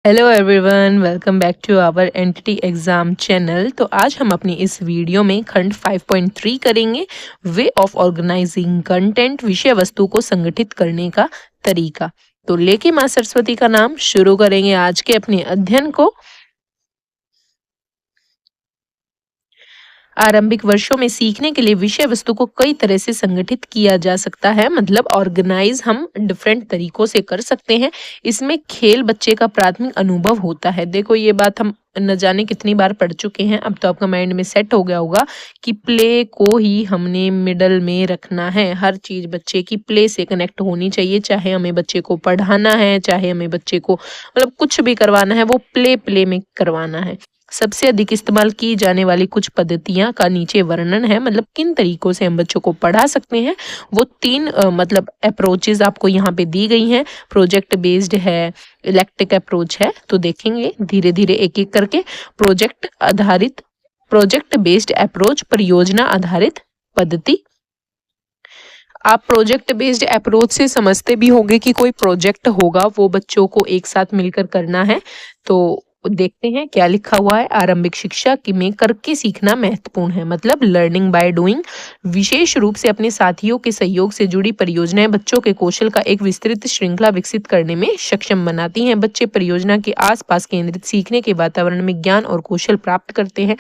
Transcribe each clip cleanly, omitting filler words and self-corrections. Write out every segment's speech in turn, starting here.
Hello everyone, welcome back to our entity exam channel. तो आज हम अपनी इस वीडियो में खंड 5.3 करेंगे, वे ऑफ ऑर्गेनाइजिंग कंटेंट, विषय वस्तु को संगठित करने का तरीका। तो लेके माँ सरस्वती का नाम शुरू करेंगे आज के अपने अध्ययन को। आरंभिक वर्षों में सीखने के लिए विषय वस्तु को कई तरह से संगठित किया जा सकता है, मतलब ऑर्गेनाइज हम डिफरेंट तरीकों से कर सकते हैं। इसमें खेल बच्चे का प्राथमिक अनुभव होता है। देखो, ये बात हम न जाने कितनी बार पढ़ चुके हैं, अब तो आपका माइंड में सेट हो गया होगा कि प्ले को ही हमने मिडल में रखना है। हर चीज बच्चे की प्ले से कनेक्ट होनी चाहिए, चाहे हमें बच्चे को पढ़ाना है, चाहे हमें बच्चे को मतलब कुछ भी करवाना है, वो प्ले प्ले में करवाना है। सबसे अधिक इस्तेमाल की जाने वाली कुछ पद्धतियां का नीचे वर्णन है, मतलब किन तरीकों से हम बच्चों को पढ़ा सकते हैं। वो तीन मतलब अप्रोचेज आपको यहाँ पे दी गई हैं। प्रोजेक्ट बेस्ड है, इलेक्ट्रिक अप्रोच है। तो देखेंगे धीरे धीरे एक एक करके। प्रोजेक्ट बेस्ड अप्रोच, परियोजना आधारित पद्धति। आप प्रोजेक्ट बेस्ड अप्रोच से समझते भी होंगे कि कोई प्रोजेक्ट होगा, वो बच्चों को एक साथ मिलकर करना है। तो देखते हैं क्या लिखा हुआ है। आरंभिक शिक्षा की में करके सीखना महत्वपूर्ण है, मतलब लर्निंग बाय डूइंग। विशेष रूप से अपने साथियों के सहयोग से जुड़ी परियोजनाएं बच्चों के कौशल का एक विस्तृत श्रृंखला विकसित करने में सक्षम बनाती हैं। बच्चे परियोजना के आसपास केंद्रित सीखने के वातावरण में ज्ञान और कौशल प्राप्त करते हैं,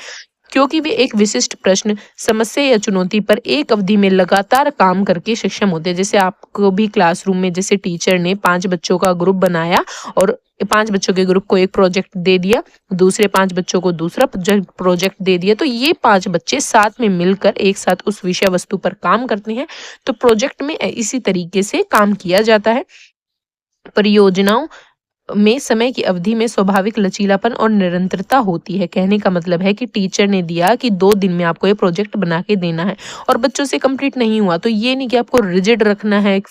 क्योंकि वे एक विशिष्ट प्रश्न, समस्या या चुनौती पर एक अवधि में लगातार काम करके सक्षम होते हैं। जैसे आपको भी क्लासरूम में जैसे टीचर ने 5 बच्चों का ग्रुप बनाया और 5 बच्चों के ग्रुप को एक प्रोजेक्ट दे दिया, दूसरे 5 बच्चों को दूसरा प्रोजेक्ट दे दिया, तो ये 5 बच्चे साथ में मिलकर एक साथ उस विषय वस्तु पर काम करते हैं। तो प्रोजेक्ट में इसी तरीके से काम किया जाता है। परियोजनाओं में समय की अवधि में स्वाभाविक लचीलापन और निरंतरता होती है। कहने का मतलब है कि टीचर ने दिया कि 2 दिन में आपको ये प्रोजेक्ट बना के देना है और बच्चों से कंप्लीट नहीं हुआ, तो ये नहीं कि आपको रिजिड रखना है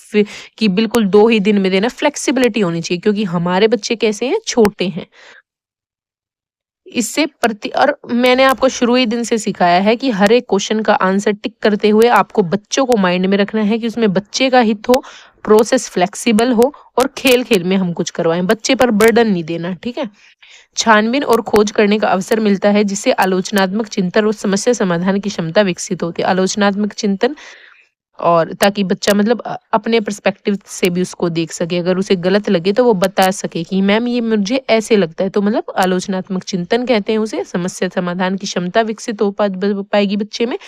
कि बिल्कुल 2 ही दिन में देना। फ्लेक्सिबिलिटी होनी चाहिए, क्योंकि हमारे बच्चे कैसे हैं, छोटे हैं। इससे प्रति और मैंने आपको शुरू ही दिन से सिखाया है कि हर एक क्वेश्चन का आंसर टिक करते हुए आपको बच्चों को माइंड में रखना है कि उसमें बच्चे का हित हो, प्रोसेस फ्लेक्सिबल हो और खेल खेल में हम कुछ करवाएं। बच्चे पर बर्डन नहीं देना, ठीक है। छानबीन और खोज करने का अवसर मिलता है, जिससे आलोचनात्मक चिंतन और समस्या समाधान की क्षमता विकसित होती है। आलोचनात्मक चिंतन, और ताकि बच्चा मतलब अपने पर्सपेक्टिव से भी उसको देख सके। अगर उसे गलत लगे तो वो बता सके कि मैम ये मुझे ऐसे लगता है। तो मतलब आलोचनात्मक चिंतन कहते हैं उसे। समस्या समाधान की क्षमता विकसित हो पाएगी बच्चे में।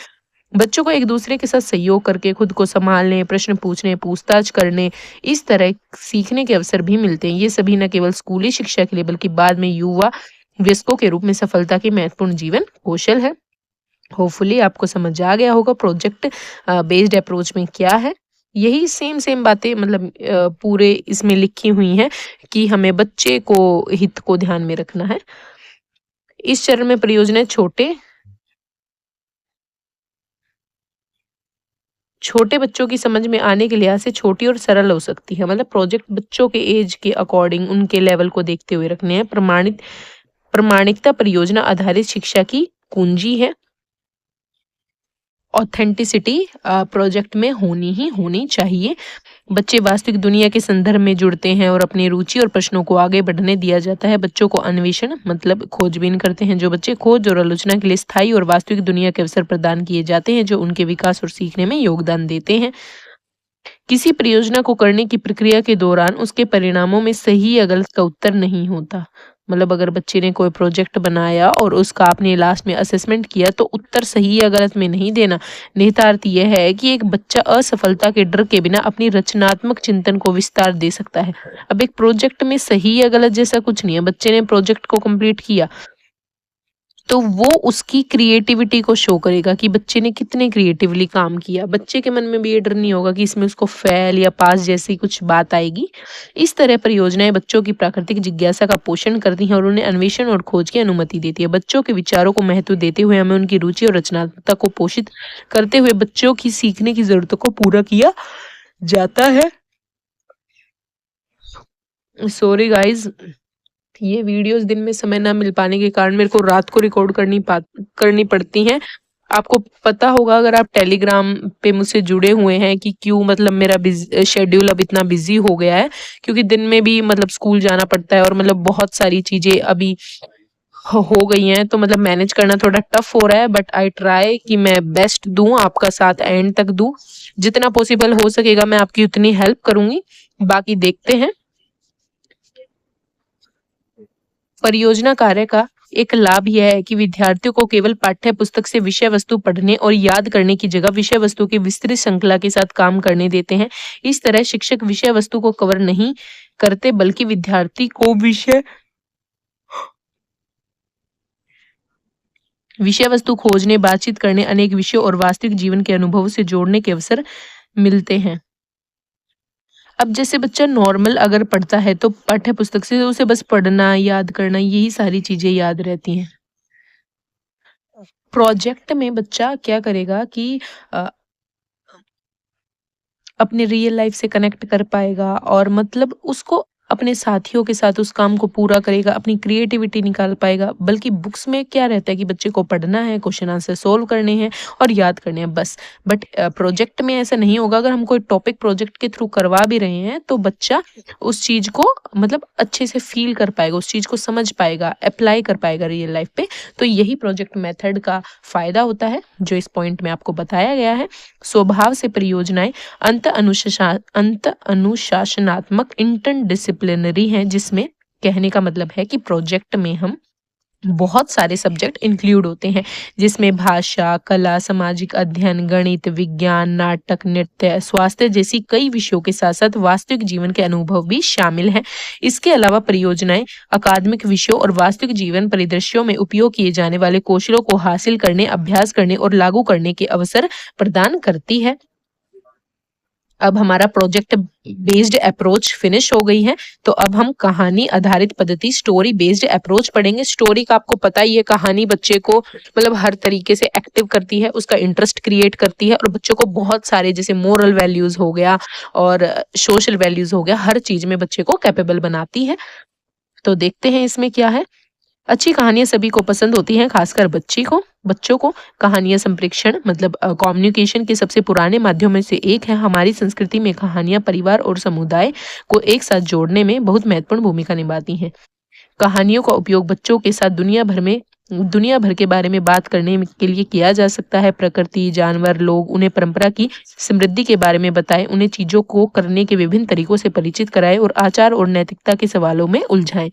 बच्चों को एक दूसरे के साथ सहयोग करके खुद को संभालने, प्रश्न पूछने, पूछताछ करने, इस तरह सीखने के अवसर भी मिलते हैं। ये सभी न केवल स्कूली शिक्षा के लिए बल्कि बाद में युवा वयस्कों के रूप में सफलता के महत्वपूर्ण जीवन कौशल है। होपफुली आपको समझ आ गया होगा प्रोजेक्ट बेस्ड अप्रोच में क्या है। यही सेम सेम बातें मतलब पूरे इसमें लिखी हुई हैं कि हमें बच्चे को हित को ध्यान में रखना है। इस चरण में परियोजनाएं छोटे बच्चों की समझ में आने के लिहाज से छोटी और सरल हो सकती है। मतलब प्रोजेक्ट बच्चों के एज के अकॉर्डिंग, उनके लेवल को देखते हुए रखने हैं। प्रामाणिकता परियोजना आधारित शिक्षा की कुंजी है। ऑथेंटिसिटी प्रोजेक्ट में होनी चाहिए। बच्चे वास्तविक दुनिया के संदर्भ में जुड़ते हैं और अपनी रुचि और प्रश्नों को आगे बढ़ने दिया जाता है। बच्चों को अन्वेषण मतलब खोजबीन करते हैं। जो बच्चे खोज और आलोचना के लिए स्थायी और वास्तविक दुनिया के अवसर प्रदान किए जाते हैं, जो उनके विकास और सीखने में योगदान देते हैं। किसी परियोजना को करने की प्रक्रिया के दौरान उसके परिणामों में सही या गलत का उत्तर नहीं होता। मतलब अगर बच्चे ने कोई प्रोजेक्ट बनाया और उसका आपने लास्ट में असेसमेंट किया, तो उत्तर सही या गलत में नहीं देना। निहितार्थ यह है कि एक बच्चा असफलता के डर के बिना अपनी रचनात्मक चिंतन को विस्तार दे सकता है। अब एक प्रोजेक्ट में सही या गलत जैसा कुछ नहीं है। बच्चे ने प्रोजेक्ट को कंप्लीट किया तो वो उसकी क्रिएटिविटी को शो करेगा कि बच्चे ने कितने क्रिएटिवली काम किया। बच्चे के मन में भी ये डर नहीं होगा कि इसमें उसको फेल या पास जैसी कुछ बात आएगी। इस तरह परियोजनाएं बच्चों की प्राकृतिक जिज्ञासा का पोषण करती हैं और उन्हें अन्वेषण और खोज की अनुमति देती है। बच्चों के विचारों को महत्व देते हुए हमें उनकी रुचि और रचनात्मकता को पोषित करते हुए बच्चों की सीखने की जरूरतों को पूरा किया जाता है। सॉरी गाइज, ये वीडियोस दिन में समय ना मिल पाने के कारण मेरे को रात को रिकॉर्ड करनी पड़ती हैं। आपको पता होगा अगर आप टेलीग्राम पे मुझसे जुड़े हुए हैं कि क्यों मतलब मेरा शेड्यूल अब इतना बिजी हो गया है, क्योंकि दिन में भी मतलब स्कूल जाना पड़ता है और मतलब बहुत सारी चीजें अभी हो गई हैं, तो मतलब मैनेज करना थोड़ा टफ हो रहा है। बट आई ट्राई कि मैं बेस्ट दूं, आपका साथ एंड तक दूं, जितना पॉसिबल हो सकेगा मैं आपकी उतनी हेल्प करूंगी। बाकी देखते हैं। परियोजना कार्य का एक लाभ यह है कि विद्यार्थियों को केवल पाठ्य पुस्तक से विषय वस्तु पढ़ने और याद करने की जगह विषय वस्तु की विस्तृत श्रृंखला के साथ काम करने देते हैं। इस तरह शिक्षक विषय वस्तु को कवर नहीं करते बल्कि विद्यार्थी को विषय वस्तु खोजने, बातचीत करने, अनेक विषयों और वास्तविक जीवन के अनुभवों से जोड़ने के अवसर मिलते हैं। अब जैसे बच्चा नॉर्मल अगर पढ़ता है तो पाठ्य पुस्तक से उसे बस पढ़ना, याद करना, यही सारी चीजें याद रहती हैं। प्रोजेक्ट में बच्चा क्या करेगा कि अ, अपने रियल लाइफ से कनेक्ट कर पाएगा और मतलब उसको अपने साथियों के साथ उस काम को पूरा करेगा, अपनी क्रिएटिविटी निकाल पाएगा। बल्कि बुक्स में क्या रहता है कि बच्चे को पढ़ना है, क्वेश्चन आंसर सोल्व करने हैं और याद करने हैं बस। बट प्रोजेक्ट में ऐसा नहीं होगा। अगर हम कोई टॉपिक प्रोजेक्ट के थ्रू करवा भी रहे हैं तो बच्चा उस चीज को मतलब अच्छे से फील कर पाएगा, उस चीज को समझ पाएगा, अप्लाई कर पाएगा रियल लाइफ पे। तो यही प्रोजेक्ट मेथड का फायदा होता है जो इस पॉइंट में आपको बताया गया है। स्वभाव से परियोजनाएं अंत अनुशासनात्मक इंटरडिसिप्लिनरी हैं, जिसमें कहने का मतलब है कि प्रोजेक्ट में हम बहुत सारे सब्जेक्ट इंक्लूड होते हैं, जिसमें भाषा, कला, सामाजिक अध्ययन, गणित, विज्ञान, नाटक, नृत्य, स्वास्थ्य जैसी कई विषयों के साथ साथ वास्तविक जीवन के अनुभव भी शामिल हैं। इसके अलावा परियोजनाएं अकादमिक विषयों और वास्तविक जीवन परिदृश्यों में उपयोग किए जाने वाले कौशलों को हासिल करने, अभ्यास करने और लागू करने के अवसर प्रदान करती है। अब हमारा प्रोजेक्ट बेस्ड अप्रोच फिनिश हो गई है, तो अब हम कहानी आधारित पद्धति स्टोरी बेस्ड अप्रोच पढ़ेंगे। स्टोरी का आपको पता ही है, कहानी बच्चे को मतलब हर तरीके से एक्टिव करती है, उसका इंटरेस्ट क्रिएट करती है और बच्चों को बहुत सारे जैसे मोरल वैल्यूज हो गया और सोशल वैल्यूज हो गया, हर चीज में बच्चे को कैपेबल बनाती है। तो देखते हैं इसमें क्या है। अच्छी कहानियां सभी को पसंद होती हैं, खासकर बच्चों को। कहानियां संप्रेषण मतलब कम्युनिकेशन के सबसे पुराने माध्यमों में से एक है। हमारी संस्कृति में कहानियां परिवार और समुदाय को एक साथ जोड़ने में बहुत महत्वपूर्ण भूमिका निभाती हैं। कहानियों का उपयोग बच्चों के साथ दुनिया भर के बारे में बात करने के लिए किया जा सकता है। प्रकृति, जानवर, लोग, उन्हें परंपरा की समृद्धि के बारे में बताएं, उन्हें चीजों को करने के विभिन्न तरीकों से परिचित कराएं और आचार और नैतिकता के सवालों में उलझाएं।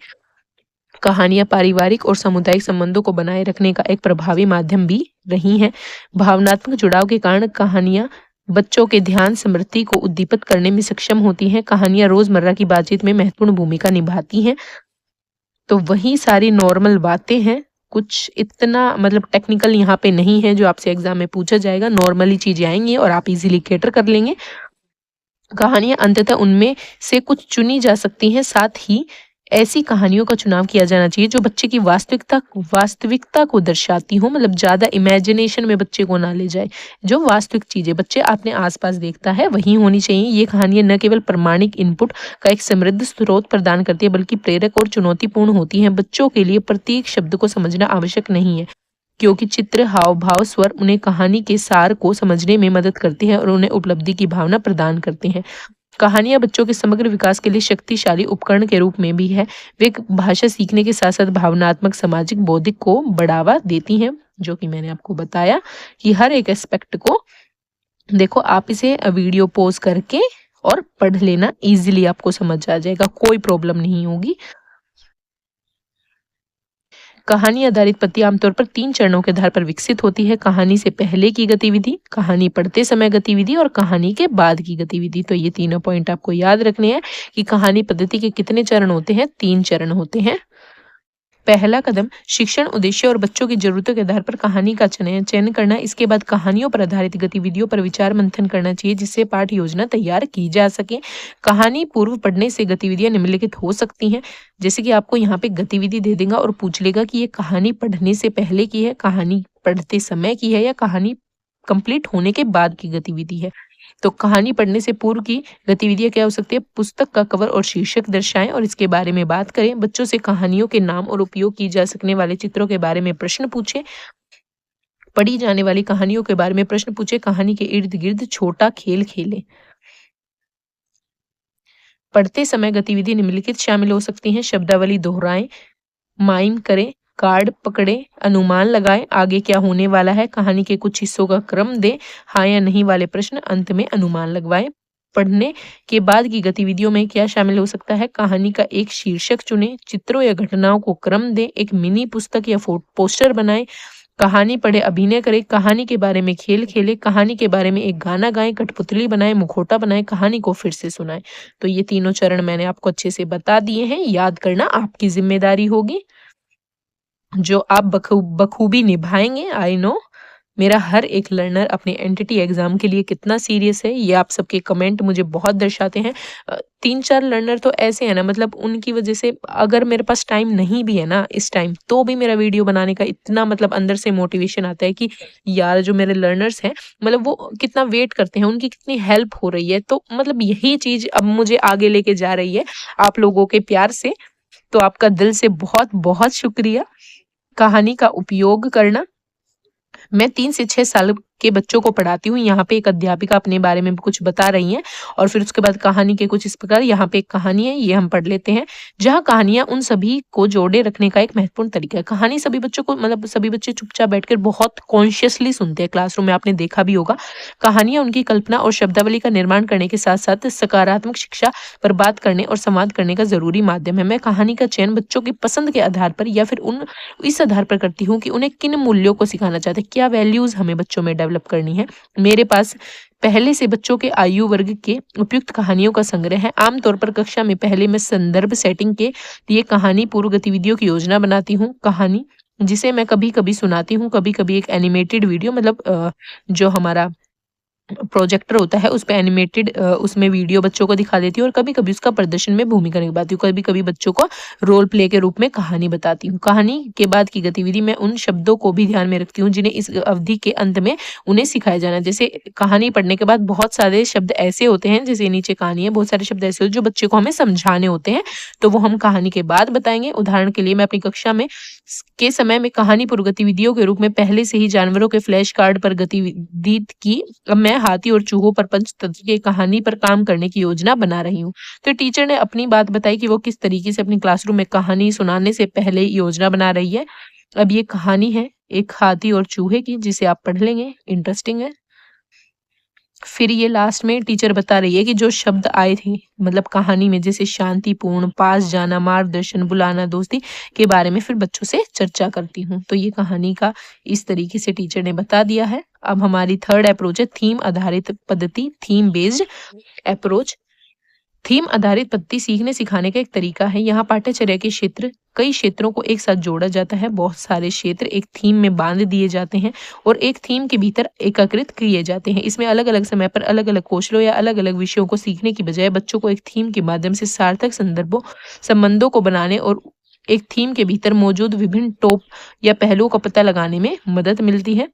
कहानियां पारिवारिक और सामुदायिक संबंधों को बनाए रखने का एक प्रभावी माध्यम भी रही हैं। भावनात्मक जुड़ाव के कारण कहानियां बच्चों के ध्यान स्मृति को उद्दीपित करने में सक्षम होती हैं। कहानियां रोजमर्रा की बातचीत में महत्वपूर्ण भूमिका निभाती हैं। तो वही सारी नॉर्मल बातें हैं, कुछ इतना मतलब टेक्निकल यहाँ पे नहीं है जो आपसे एग्जाम में पूछा जाएगा। नॉर्मली चीजें आएंगी और आप इजीली कैटर कर लेंगे। कहानियां अंततः उनमें से कुछ चुनी जा सकती हैं। साथ ही ऐसी कहानियों का चुनाव किया जाना चाहिए जो बच्चे की वास्तविकता को दर्शाती हो, मतलब ज्यादा इमेजिनेशन में बच्चे को ना ले जाए। जो वास्तविक चीजें बच्चे अपने आसपास देखता है वही होनी चाहिए। ये कहानियां न केवल प्रमाणिक इनपुट का एक समृद्ध स्रोत प्रदान करती है बल्कि प्रेरक और चुनौतीपूर्ण होती हैं। बच्चों के लिए प्रत्येक शब्द को समझना आवश्यक नहीं है, क्योंकि चित्र, हाव भाव, स्वर उन्हें कहानी के सार को समझने में मदद करते हैं और उन्हें उपलब्धि की भावना प्रदान करते हैं। कहानियां बच्चों के समग्र विकास के लिए शक्तिशाली उपकरण के रूप में भी है। वे भाषा सीखने के साथ साथ भावनात्मक, सामाजिक, बौद्धिक को बढ़ावा देती हैं, जो कि मैंने आपको बताया कि हर एक एस्पेक्ट को देखो। आप इसे वीडियो पॉज करके और पढ़ लेना, इजीली आपको समझ आ जाएगा, कोई प्रॉब्लम नहीं होगी। कहानी आधारित पद्धति आमतौर पर 3 चरणों के आधार पर विकसित होती है। कहानी से पहले की गतिविधि, कहानी पढ़ते समय गतिविधि और कहानी के बाद की गतिविधि। तो ये तीनों पॉइंट आपको याद रखने हैं कि कहानी पद्धति के कितने चरण होते हैं। 3 चरण होते हैं। पहला कदम शिक्षण उद्देश्य और बच्चों की जरूरतों के आधार पर कहानी का चयन करना। इसके बाद कहानियों पर आधारित गतिविधियों पर विचार मंथन करना चाहिए जिससे पाठ योजना तैयार की जा सके। कहानी पूर्व पढ़ने से गतिविधियां निम्नलिखित हो सकती हैं, जैसे कि आपको यहाँ पे गतिविधि दे देगा और पूछ लेगा कि ये कहानी पढ़ने से पहले की है, कहानी पढ़ते समय की है या कहानी कंप्लीट होने के बाद की गतिविधि है। तो कहानी पढ़ने से पूर्व की गतिविधियां क्या हो सकती है। पुस्तक का कवर और शीर्षक दर्शाएं और इसके बारे में बात करें। बच्चों से कहानियों के नाम और उपयोग की जा सकने वाले चित्रों के बारे में प्रश्न पूछें। पढ़ी जाने वाली कहानियों के बारे में प्रश्न पूछे, कहानी के इर्द गिर्द छोटा खेल खेलें। पढ़ते समय गतिविधि निम्नलिखित शामिल हो सकती हैं: शब्दावली दोहराएं, माइम करें, कार्ड पकड़ें, अनुमान लगाएं, आगे क्या होने वाला है, कहानी के कुछ हिस्सों का क्रम दें, हाँ या नहीं वाले प्रश्न, अंत में अनुमान लगवाएं। पढ़ने के बाद की गतिविधियों में क्या शामिल हो सकता है: कहानी का एक शीर्षक चुनें, चित्रों या घटनाओं को क्रम दें, एक मिनी पुस्तक या पोस्टर बनाएं, कहानी पढ़े, अभिनय करें, कहानी के बारे में खेल खेलें, कहानी के बारे में एक गाना गाएं, कठपुतली बनाएं, मुखौटा बनाएं, कहानी को फिर से सुनाएं। तो ये तीनों चरण मैंने आपको अच्छे से बता दिए हैं, याद करना आपकी जिम्मेदारी होगी, जो आप बखूबी निभाएंगे। आई नो मेरा हर एक लर्नर अपने एंटिटी एग्जाम के लिए कितना सीरियस है, ये आप सबके कमेंट मुझे बहुत दर्शाते हैं। 3-4 लर्नर तो ऐसे हैं ना, मतलब उनकी वजह से अगर मेरे पास टाइम नहीं भी है ना इस टाइम, तो भी मेरा वीडियो बनाने का इतना मतलब अंदर से मोटिवेशन आता है कि यार जो मेरे लर्नर्स हैं, मतलब वो कितना वेट करते हैं, उनकी कितनी हेल्प हो रही है। तो मतलब यही चीज अब मुझे आगे लेके जा रही है आप लोगों के प्यार से। तो आपका दिल से बहुत बहुत शुक्रिया। कहानी का उपयोग करना, मैं 3 से 6 साल के बच्चों को पढ़ाती हूँ। यहाँ पे एक अध्यापिका अपने बारे में कुछ बता रही हैं और फिर उसके बाद कहानी के कुछ इस प्रकार। यहाँ पे एक कहानी है, ये हम पढ़ लेते हैं। जहाँ कहानियां उन सभी को जोड़े रखने का एक महत्वपूर्ण तरीका है। कहानी सभी बच्चों को, मतलब सभी बच्चे चुपचाप बैठकर बहुत कॉन्शियसली सुनते हैं, क्लासरूम में आपने देखा भी होगा। कहानियां उनकी कल्पना और शब्दावली का निर्माण करने के साथ साथ सकारात्मक शिक्षा पर बात करने और संवाद करने का जरूरी माध्यम है। मैं कहानी का चयन बच्चों की पसंद के आधार पर या फिर इस आधार पर करती हूँ कि उन्हें किन मूल्यों को सिखाना चाहते हैं, क्या वैल्यूज हमें बच्चों में डेवलप करनी है। मेरे पास पहले से बच्चों के आयु वर्ग के उपयुक्त कहानियों का संग्रह है। आमतौर पर कक्षा में पहले मैं संदर्भ सेटिंग के लिए कहानी पूर्व गतिविधियों की योजना बनाती हूँ। कहानी जिसे मैं कभी कभी सुनाती हूँ, कभी कभी एक एनिमेटेड वीडियो, मतलब जो हमारा प्रोजेक्टर होता है उस पे एनिमेटेड उसमें वीडियो बच्चों को दिखा देती हूँ, और कभी कभी उसका प्रदर्शन में भूमिका निभाती हूँ। कभी कभी बच्चों को रोल प्ले के रूप में कहानी बताती हूँ। कहानी के बाद की गतिविधि में उन शब्दों को भी ध्यान में रखती हूँ जिन्हें इस अवधि के अंत में उन्हें सिखाया जाना है। जैसे कहानी पढ़ने के बाद बहुत सारे शब्द ऐसे होते हैं, जैसे नीचे कहानी है, बहुत सारे शब्द ऐसे होते हैं जो बच्चे को हमें समझाने होते हैं, तो वो हम कहानी के बाद बताएंगे। उदाहरण के लिए मैं अपनी कक्षा में के समय में कहानी पूर्व गतिविधियों के रूप में पहले से ही जानवरों के फ्लैश कार्ड पर गतिविधि की। अब मैं हाथी और चूहों पर पंचतंत्र की कहानी पर काम करने की योजना बना रही हूँ। तो टीचर ने अपनी बात बताई कि वो किस तरीके से अपनी क्लासरूम में कहानी सुनाने से पहले योजना बना रही है। अब ये कहानी है एक हाथी और चूहे की, जिसे आप पढ़ लेंगे, इंटरेस्टिंग है। फिर ये लास्ट में टीचर बता रही है कि जो शब्द आए थे मतलब कहानी में, जैसे शांतिपूर्ण, पास जाना, मार्गदर्शन, बुलाना, दोस्ती के बारे में फिर बच्चों से चर्चा करती हूँ। तो ये कहानी का इस तरीके से टीचर ने बता दिया है। अब हमारी थर्ड अप्रोच है थीम आधारित पद्धति, थीम बेस्ड अप्रोच। थीम आधारित पद्धति सीखने सिखाने का एक तरीका है। यहाँ पाठ्यचर्या के कई क्षेत्रों को एक साथ जोड़ा जाता है। बहुत सारे क्षेत्र एक थीम में बांध दिए जाते हैं और एक थीम के भीतर एकीकृत किए जाते हैं। इसमें अलग अलग समय पर अलग अलग कौशलों या अलग अलग विषयों को सीखने की बजाय बच्चों को एक थीम के माध्यम से सार्थक संबंधों को बनाने और एक थीम के भीतर मौजूद विभिन्न टॉप या पहलुओं का पता लगाने में मदद मिलती है।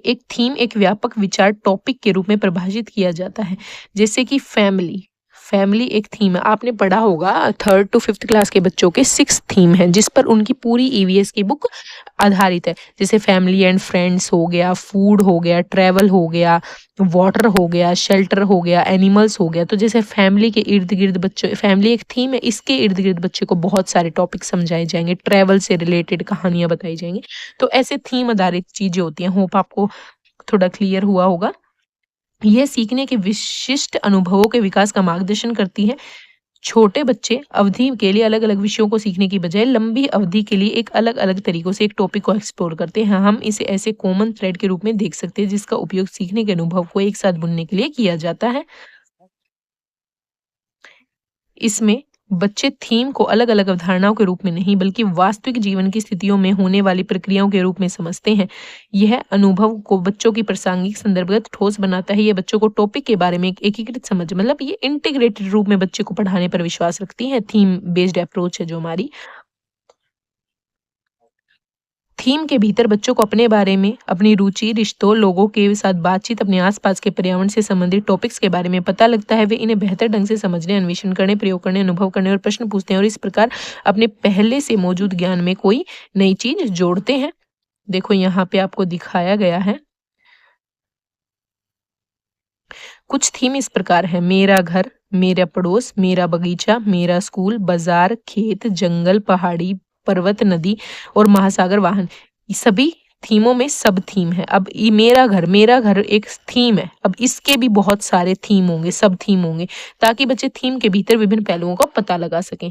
एक थीम एक व्यापक विचार टॉपिक के रूप में परिभाषित किया जाता है, जैसे कि फैमिली एक थीम है। आपने पढ़ा होगा 3rd to 5th क्लास के बच्चों के 6 थीम है, जिस पर उनकी पूरी ईवीएस की बुक आधारित है। जैसे फैमिली एंड फ्रेंड्स हो गया, फूड हो गया, ट्रैवल हो गया, वाटर हो गया, शेल्टर हो गया, एनिमल्स हो गया। तो जैसे फैमिली के इर्द गिर्द बच्चों, फैमिली एक थीम है, इसके इर्द गिर्द बच्चे को बहुत सारे टॉपिक समझाए जाएंगे, ट्रैवल से रिलेटेड कहानियां बताई जाएंगी। तो ऐसे थीम आधारित चीजें होती हैं। होप आपको थोड़ा क्लियर हुआ होगा। यह सीखने के विशिष्ट अनुभवों के विकास का मार्गदर्शन करती है। छोटे बच्चे अवधि के लिए अलग अलग विषयों को सीखने की बजाय लंबी अवधि के लिए एक अलग अलग तरीकों से एक टॉपिक को एक्सप्लोर करते हैं। हम इसे ऐसे कॉमन थ्रेड के रूप में देख सकते हैं जिसका उपयोग सीखने के अनुभव को एक साथ बुनने के लिए किया जाता है। इसमें बच्चे थीम को अलग अलग अवधारणाओं के रूप में नहीं बल्कि वास्तविक जीवन की स्थितियों में होने वाली प्रक्रियाओं के रूप में समझते हैं। यह अनुभव को बच्चों की प्रासंगिक संदर्भगत ठोस बनाता है। यह बच्चों को टॉपिक के बारे में एक एकीकृत समझ, मतलब ये इंटीग्रेटेड रूप में बच्चे को पढ़ाने पर विश्वास रखती है। थीम बेस्ड अप्रोच है जो हमारी। थीम के भीतर बच्चों को अपने बारे में, अपनी रुचि, रिश्तों, लोगों के साथ बातचीत, अपने आसपास के पर्यावरण से संबंधित टॉपिक्स के बारे में पता लगता है। वे इन्हें बेहतर ढंग से समझने, अन्वेषण करने, प्रयोग करने, अनुभव करने और प्रश्न पूछते हैं और इस प्रकार अपने पहले से मौजूद ज्ञान में कोई नई चीज जोड़ते हैं। देखो यहाँ पे आपको दिखाया गया है। कुछ थीम इस प्रकार है: मेरा घर, मेरा पड़ोस, मेरा बगीचा, मेरा स्कूल, बाजार, खेत, जंगल, पहाड़ी, पर्वत, नदी और महासागर, वाहन। ये सभी थीमों में सब थीम है। अब ये मेरा घर एक थीम है। अब इसके भी बहुत सारे थीम होंगे, सब थीम होंगे, ताकि बच्चे थीम के भीतर विभिन्न पहलुओं का पता लगा सकें।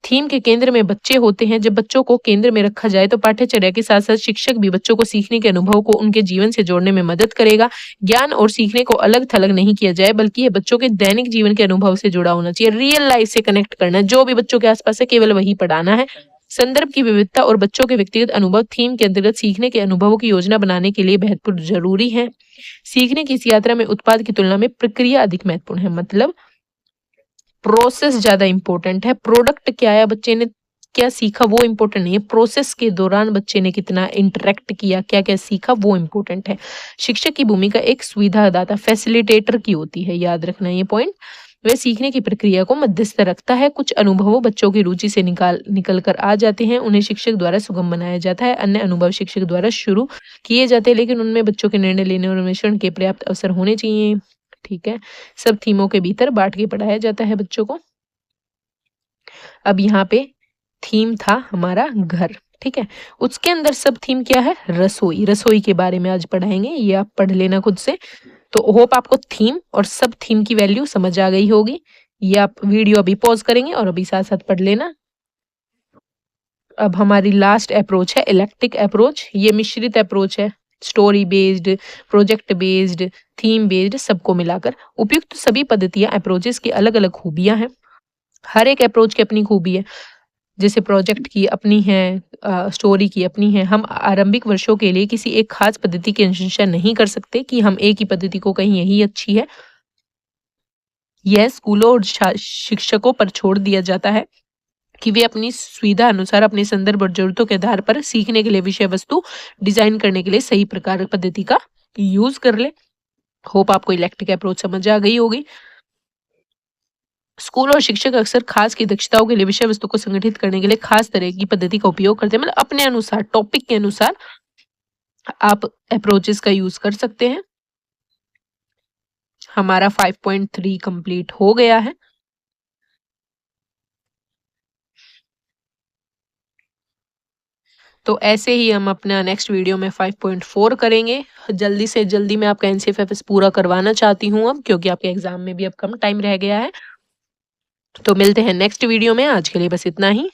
थीम के केंद्र में बच्चे होते हैं। जब बच्चों को केंद्र में रखा जाए तो पाठ्यचर्या के साथ साथ शिक्षक भी बच्चों को सीखने के अनुभव को उनके जीवन से जोड़ने में मदद करेगा। ज्ञान और सीखने को अलग थलग नहीं किया जाए, बल्कि ये बच्चों के दैनिक जीवन के अनुभव से जुड़ा होना चाहिए। रियल लाइफ से कनेक्ट करना है, जो भी बच्चों के आसपास है केवल वही पढ़ाना है। संदर्भ की विविधता और बच्चों के व्यक्तिगत अनुभव थीम के अंतर्गत सीखने के अनुभवों की योजना बनाने के लिए महत्वपूर्ण जरूरी है। सीखने की इस यात्रा में उत्पाद की तुलना में प्रक्रिया अधिक महत्वपूर्ण है। मतलब प्रोसेस ज्यादा इंपॉर्टेंट है। प्रोडक्ट क्या है, बच्चे ने क्या सीखा, वो इंपॉर्टेंट नहीं है। प्रोसेस के दौरान बच्चे ने कितना इंटरेक्ट किया, क्या क्या सीखा, वो इंपॉर्टेंट है। शिक्षक की भूमिका एक सुविधादाता, फैसिलिटेटर की होती है, याद रखना ये पॉइंट। वह सीखने की प्रक्रिया को मध्यस्थ रखता है। कुछ अनुभवों बच्चों की रुचि से निकल कर आ जाते हैं, उन्हें शिक्षक द्वारा सुगम बनाया जाता है। अन्य अनुभव शिक्षक द्वारा शुरू किए जाते हैं, लेकिन उनमें बच्चों के निर्णय लेने और अन्वेषण के पर्याप्त अवसर होने चाहिए। ठीक है, सब थीमों के भीतर बांट के पढ़ाया जाता है बच्चों को। अब यहाँ पे थीम था हमारा घर, ठीक है। उसके अंदर सब थीम क्या है, रसोई। रसोई के बारे में आज पढ़ाएंगे, ये आप पढ़ लेना खुद से। तो होप आपको थीम और सब थीम की वैल्यू समझ आ गई होगी। ये आप वीडियो अभी पॉज करेंगे और अभी साथ साथ पढ़ लेना। अब हमारी लास्ट अप्रोच है इलेक्ट्रिक अप्रोच। ये मिश्रित अप्रोच है, story based, project based, theme based, सबको मिलाकर। उपयुक्त सभी पद्धतियां अप्रोचेस की अलग अलग खूबियां हैं। हर एक अप्रोच की अपनी खूबी है। जैसे प्रोजेक्ट की अपनी है, स्टोरी की अपनी है। हम आरंभिक वर्षों के लिए किसी एक खास पद्धति की अनुशंसा नहीं कर सकते कि हम एक ही पद्धति को कहीं यही अच्छी है। यह स्कूलों और शिक्षकों पर छोड़ दिया जाता है कि वे अपनी सुविधा अनुसार अपने संदर्भ और जरूरतों के आधार पर सीखने के लिए विषय वस्तु डिजाइन करने के लिए सही प्रकार पद्धति का यूज कर ले। होप आपको इलेक्ट्रिक अप्रोच समझ आ गई होगी। स्कूल और शिक्षक अक्सर खास की दक्षताओं के लिए विषय वस्तु को संगठित करने के लिए खास तरह की पद्धति का उपयोग करते हैं। मतलब अपने अनुसार, टॉपिक के अनुसार आप अप्रोचेस का यूज कर सकते हैं। हमारा 5.3 कंप्लीट हो गया है। तो ऐसे ही हम अपना नेक्स्ट वीडियो में 5.4 करेंगे। जल्दी से जल्दी मैं आपका NCFFS पूरा करवाना चाहती हूँ अब, क्योंकि आपके एग्जाम में भी अब कम टाइम रह गया है। तो मिलते हैं नेक्स्ट वीडियो में। आज के लिए बस इतना ही।